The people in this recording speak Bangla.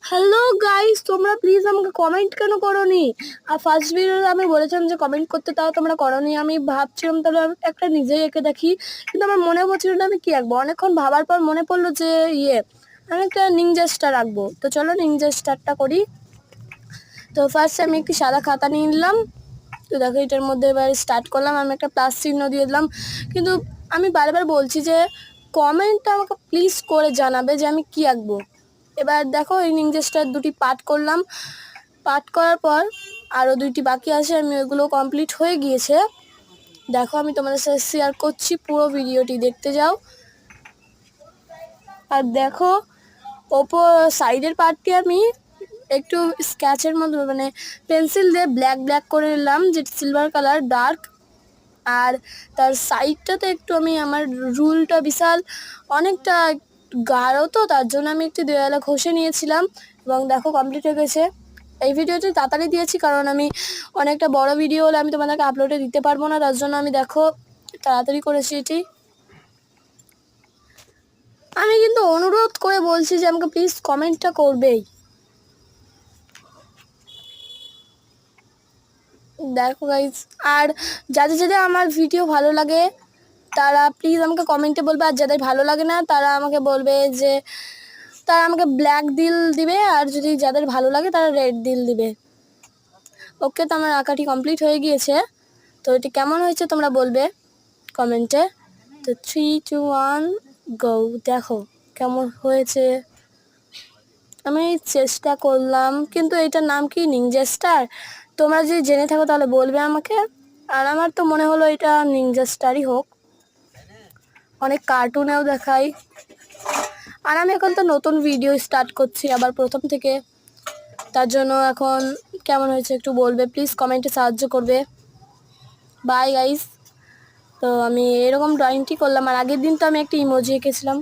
হ্যালো গাইস, তোমরা প্লিজ আমাকে কমেন্ট কেন করোনি? আর ফার্স্ট ভিডিওতে আমি বলেছিলাম যে কমেন্ট করতে, তাও তোমরা করোনি। আমি ভাবছিলাম তাহলে আমি একটা নিজেই এঁকে দেখি, কিন্তু আমার মনে পড়ছিল না আমি কি আঁকবো। অনেকক্ষণ ভাবার পর মনে পড়লো যে আমি একটা নিনজা স্টার আঁকবো। তো চলো নিনজা স্টারটা করি। তো ফার্স্ট আমি একটি সাদা খাতা নিয়ে নিলাম। তো দেখো এটার মধ্যে এবার স্টার্ট করলাম। আমি একটা প্লাস চিহ্ন দিয়ে দিলাম, কিন্তু আমি বারবার বলছি যে কমেন্টটা আমাকে প্লিজ করে জানাবে যে আমি কি আঁকবো। এবার দেখো এই নিনজা স্টার দুটি পাঠ করলাম। পাঠ করার পর আরও দুইটি বাকি আছে, আমি ওইগুলো কমপ্লিট হয়ে গিয়েছে। দেখো আমি তোমাদের সাথে শেয়ার করছি, পুরো ভিডিওটি দেখতে যাও। আর দেখো ওপর সাইডের পার্টটি আমি একটু স্কেচের মতো মানে পেন্সিল দিয়ে ব্ল্যাক ব্ল্যাক করে নিলাম, যেটা সিলভার কালার ডার্ক। আর তার সাইডটাতে একটু আমি আমার রুলটা বিশাল অনেকটা গাঢ়, তো তার জন্য আমি একটু দেওয়ালে ঘষে নিয়েছিলাম। এবং দেখো কমপ্লিট হয়ে গেছে। এই ভিডিওটি তাড়াতাড়ি দিয়েছি কারণ আমি অনেকটা বড় ভিডিও হলে আমি তোমাদেরকে আপলোডে দিতে পারবো না, তার জন্য আমি দেখো তাড়াতাড়ি করেছি এটি। আমি কিন্তু অনুরোধ করে বলছি যে আমাকে প্লিজ কমেন্টটা করবেই। দেখো গাইজ, আর যাদের যাদের আমার ভিডিও ভালো লাগে তারা প্লিজ আমাকে কমেন্টে বলবে, আর যাদের ভালো লাগে না তারা আমাকে বলবে যে তারা আমাকে ব্ল্যাক দিল দিবে, আর যদি যাদের ভালো লাগে তারা রেড দিল দিবে। ওকে, তো আমার আঁকাটি কমপ্লিট হয়ে গিয়েছে। তো এটি কেমন হয়েছে তোমরা বলবে কমেন্টে। তো 3, 2, 1 গো। দেখো কেমন হয়েছে। আমি চেষ্টা করলাম, কিন্তু এটার নাম কি নিনজা স্টার? তোমরা যদি জেনে থাকো তাহলে বলবে আমাকে। আর আমার তো মনে হলো এটা নিনজা স্টারই হোক, অনেক কার্টুনেও দেখায়। আর আমি এখন তো নতুন ভিডিও স্টার্ট করছি আবার প্রথম থেকে, তার জন্য এখন কেমন হয়েছে একটু বলবে প্লিজ, কমেন্টে সাহায্য করবে। Bye guys. তো আমি এরকম ড্রয়িংটি করলাম, আর আগের দিন তো আমি একটা ইমোজি এঁকেছিলাম।